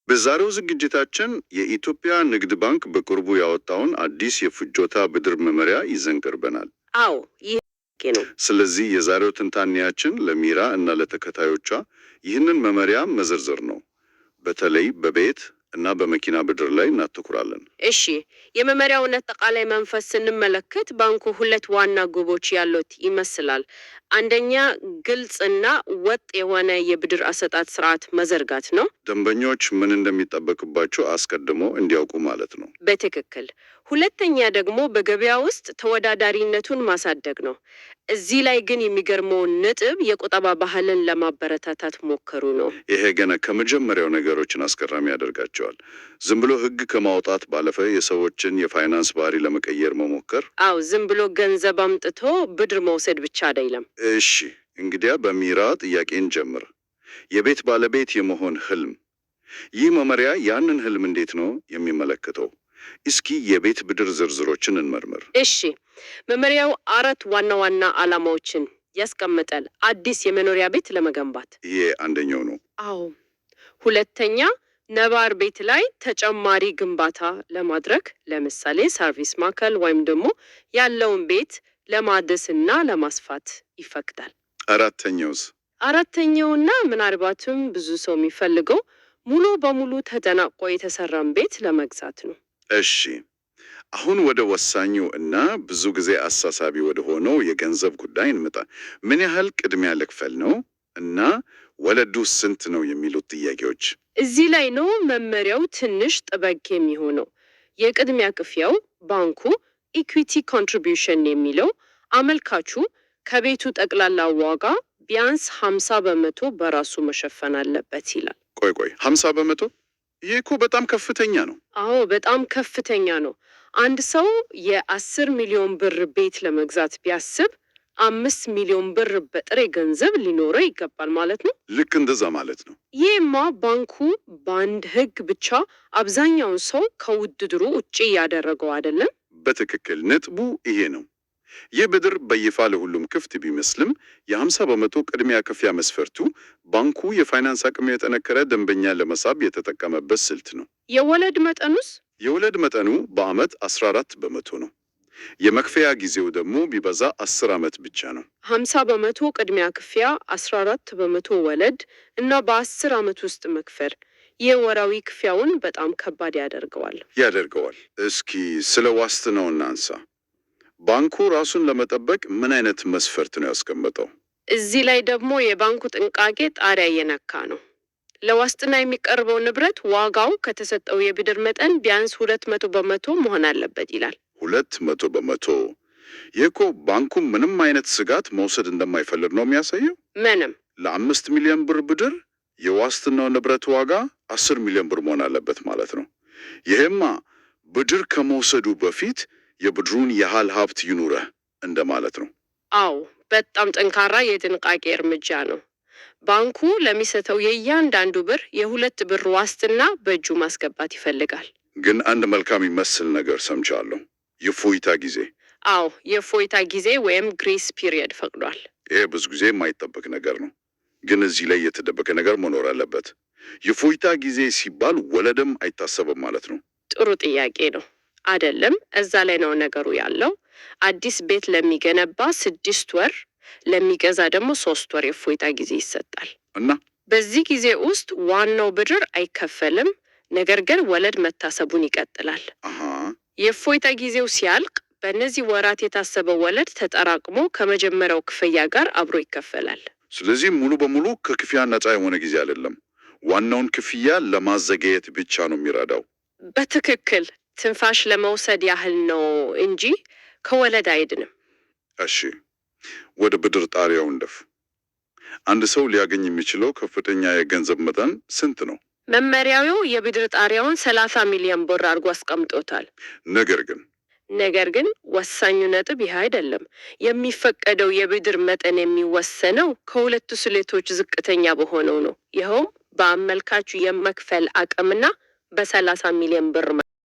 በዛሬው ዝግጅታችን የኢትዮጵያ ንግድ ባንክ በቅርቡ ያወጣውን አዲስ የፍጆታ ብድር መመሪያ ይዘን ቀርበናል። አዎ ይህ ነው። ስለዚህ የዛሬው ትንታኔያችን ለሚራ እና ለተከታዮቿ ይህንን መመሪያ መዘርዘር ነው። በተለይ በቤት እና በመኪና ብድር ላይ እናተኩራለን። እሺ፣ የመመሪያውን አጠቃላይ መንፈስ ስንመለከት ባንኩ ሁለት ዋና ግቦች ያሉት ይመስላል። አንደኛ፣ ግልጽና ወጥ የሆነ የብድር አሰጣጥ ስርዓት መዘርጋት ነው። ደንበኞች ምን እንደሚጠበቅባቸው አስቀድሞ እንዲያውቁ ማለት ነው። በትክክል። ሁለተኛ ደግሞ በገበያ ውስጥ ተወዳዳሪነቱን ማሳደግ ነው። እዚህ ላይ ግን የሚገርመው ነጥብ የቁጠባ ባህልን ለማበረታታት ሞከሩ ነው። ይሄ ገና ከመጀመሪያው ነገሮችን አስገራሚ ያደርጋቸዋል። ዝም ብሎ ሕግ ከማውጣት ባለፈ የሰዎችን የፋይናንስ ባህሪ ለመቀየር መሞከር። አዎ፣ ዝም ብሎ ገንዘብ አምጥቶ ብድር መውሰድ ብቻ አይደለም። እሺ፣ እንግዲያ በሚራ ጥያቄን ጀምር። የቤት ባለቤት የመሆን ህልም። ይህ መመሪያ ያንን ህልም እንዴት ነው የሚመለከተው? እስኪ የቤት ብድር ዝርዝሮችን እንመርምር። እሺ፣ መመሪያው 4 ዋና ዋና ዓላማዎችን ያስቀምጣል። አዲስ የመኖሪያ ቤት ለመገንባት ይሄ አንደኛው ነው። አዎ። ሁለተኛ፣ ነባር ቤት ላይ ተጨማሪ ግንባታ ለማድረግ ለምሳሌ ሰርቪስ ማዕከል ወይም ደግሞ ያለውን ቤት ለማደስና ለማስፋት ይፈቅዳል። አራተኛውስ? አራተኛውና ምናልባትም ብዙ ሰው የሚፈልገው ሙሉ በሙሉ ተጠናቆ የተሰራን ቤት ለመግዛት ነው። እሺ፣ አሁን ወደ ወሳኙ እና ብዙ ጊዜ አሳሳቢ ወደ ሆነው የገንዘብ ጉዳይ እንመጣ። ምን ያህል ቅድሚያ ልክፈል ነው እና ወለዱ ስንት ነው የሚሉት ጥያቄዎች። እዚህ ላይ ነው መመሪያው ትንሽ ጥበቅ የሚሆነው። የቅድሚያ ክፍያው ባንኩ ኢኩዊቲ ኮንትሪቢዩሽን የሚለው አመልካቹ ከቤቱ ጠቅላላ ዋጋ ቢያንስ 50 በመቶ በራሱ መሸፈን አለበት ይላል። ቆይ 50 በመቶ? ይህ እኮ በጣም ከፍተኛ ነው። አዎ በጣም ከፍተኛ ነው። አንድ ሰው የ10 ሚሊዮን ብር ቤት ለመግዛት ቢያስብ 5 ሚሊዮን ብር በጥሬ ገንዘብ ሊኖረው ይገባል ማለት ነው። ልክ እንደዛ ማለት ነው። ይህማ ባንኩ በአንድ ህግ ብቻ አብዛኛውን ሰው ከውድድሩ ውጪ ያደረገው አይደለም። በትክክል ነጥቡ ይሄ ነው። ይህ ብድር በይፋ ለሁሉም ክፍት ቢመስልም የ50 በመቶ ቅድሚያ ክፍያ መስፈርቱ ባንኩ የፋይናንስ አቅም የጠነከረ ደንበኛ ለመሳብ የተጠቀመበት ስልት ነው። የወለድ መጠኑስ? የወለድ መጠኑ በዓመት 14 በመቶ ነው። የመክፈያ ጊዜው ደግሞ ቢበዛ 10 ዓመት ብቻ ነው። 50 በመቶ ቅድሚያ ክፍያ፣ 14 በመቶ ወለድ እና በ10 ዓመት ውስጥ መክፈል የወራዊ ክፍያውን በጣም ከባድ ያደርገዋል። እስኪ ስለ ዋስትናው እናንሳ። ባንኩ ራሱን ለመጠበቅ ምን አይነት መስፈርት ነው ያስቀመጠው? እዚህ ላይ ደግሞ የባንኩ ጥንቃቄ ጣሪያ የነካ ነው። ለዋስትና የሚቀርበው ንብረት ዋጋው ከተሰጠው የብድር መጠን ቢያንስ 200 በመቶ መሆን አለበት ይላል። 200 በመቶ? ይህ እኮ ባንኩ ምንም አይነት ስጋት መውሰድ እንደማይፈልግ ነው የሚያሳየው። ምንም። ለ5 ሚሊዮን ብር ብድር የዋስትናው ንብረት ዋጋ 10 ሚሊዮን ብር መሆን አለበት ማለት ነው። ይሄማ ብድር ከመውሰዱ በፊት የብድሩን ያህል ሀብት ይኑረህ እንደማለት ነው። አዎ በጣም ጠንካራ የጥንቃቄ እርምጃ ነው። ባንኩ ለሚሰጠው የእያንዳንዱ ብር የ2 ብር ዋስትና በእጁ ማስገባት ይፈልጋል። ግን አንድ መልካም የሚመስል ነገር ሰምቻለሁ። የፎይታ ጊዜ። አዎ የፎይታ ጊዜ ወይም ግሬስ ፒሪየድ ፈቅዷል። ይሄ ብዙ ጊዜ የማይጠበቅ ነገር ነው። ግን እዚህ ላይ የተደበቀ ነገር መኖር አለበት። የፎይታ ጊዜ ሲባል ወለድም አይታሰብም ማለት ነው? ጥሩ ጥያቄ ነው። አይደለም፣ እዛ ላይ ነው ነገሩ ያለው። አዲስ ቤት ለሚገነባ 6 ወር፣ ለሚገዛ ደግሞ 3 ወር የፎይታ ጊዜ ይሰጣል። እና በዚህ ጊዜ ውስጥ ዋናው ብድር አይከፈልም፣ ነገር ግን ወለድ መታሰቡን ይቀጥላል። የፎይታ ጊዜው ሲያልቅ በእነዚህ ወራት የታሰበው ወለድ ተጠራቅሞ ከመጀመሪያው ክፍያ ጋር አብሮ ይከፈላል። ስለዚህ ሙሉ በሙሉ ከክፍያ ነፃ የሆነ ጊዜ አይደለም። ዋናውን ክፍያ ለማዘገየት ብቻ ነው የሚረዳው። በትክክል ትንፋሽ ለመውሰድ ያህል ነው እንጂ ከወለድ አይድንም። እሺ፣ ወደ ብድር ጣሪያው እንደፍ። አንድ ሰው ሊያገኝ የሚችለው ከፍተኛ የገንዘብ መጠን ስንት ነው? መመሪያው የብድር ጣሪያውን 30 ሚሊዮን ብር አድርጎ አስቀምጦታል። ነገር ግን ወሳኙ ነጥብ ይህ አይደለም። የሚፈቀደው የብድር መጠን የሚወሰነው ከሁለቱ ስሌቶች ዝቅተኛ በሆነው ነው። ይኸውም በአመልካቹ የመክፈል አቅምና በ30 ሚሊዮን ብር